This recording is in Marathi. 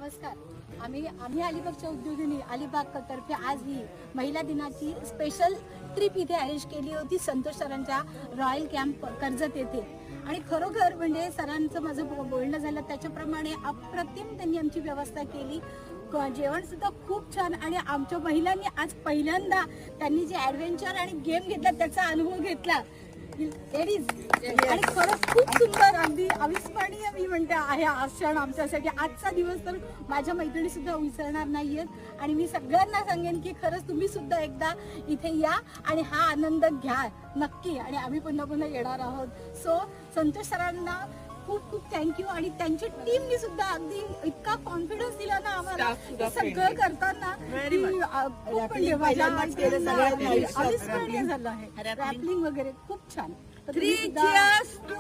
नमस्कार. आम्ही अलिबागच्या उद्योगिनी अलिबाग तर्फे आज ही महिला दिनाची स्पेशल ट्रिप इथे अरेंज केली होती संतोष सरांच्या रॉयल कॅम्प कर्जत येथे. आणि खरोखर म्हणजे सरांचं माझं बोलणं झालं त्याच्याप्रमाणे अप्रतिम त्यांनी आमची व्यवस्था केली. जेवण सुद्धा खूप छान. आणि आमच्या महिलांनी आज पहिल्यांदा त्यांनी जे ॲडव्हेंचर आणि गेम घेतला त्याचा अनुभव घेतला लेडीज. आणि खरंच खूप सुंदर अगदी अविस्मरणीय मी म्हणते आहे हा क्षण आमच्यासाठी. आजचा दिवस तर माझ्या मैत्रिणी सुद्धा विसरणार नाहीयेत. आणि मी सगळ्यांना सांगेन की खरंच तुम्ही सुद्धा एकदा इथे या आणि हा आनंद घ्या नक्की. आणि आम्ही पुन्हा पुन्हा येणार आहोत. सो संतोष सरांना खूप खूप थँक्यू. आणि त्यांच्या टीमनी सुद्धा अगदी इतका कॉन्फिडन्स दिला ना आम्हाला सगळं करताना खूप म्हणजे अविस्मरणीय झालं आहे. रॅपलिंग वगैरे खूप छान. 3 cheers to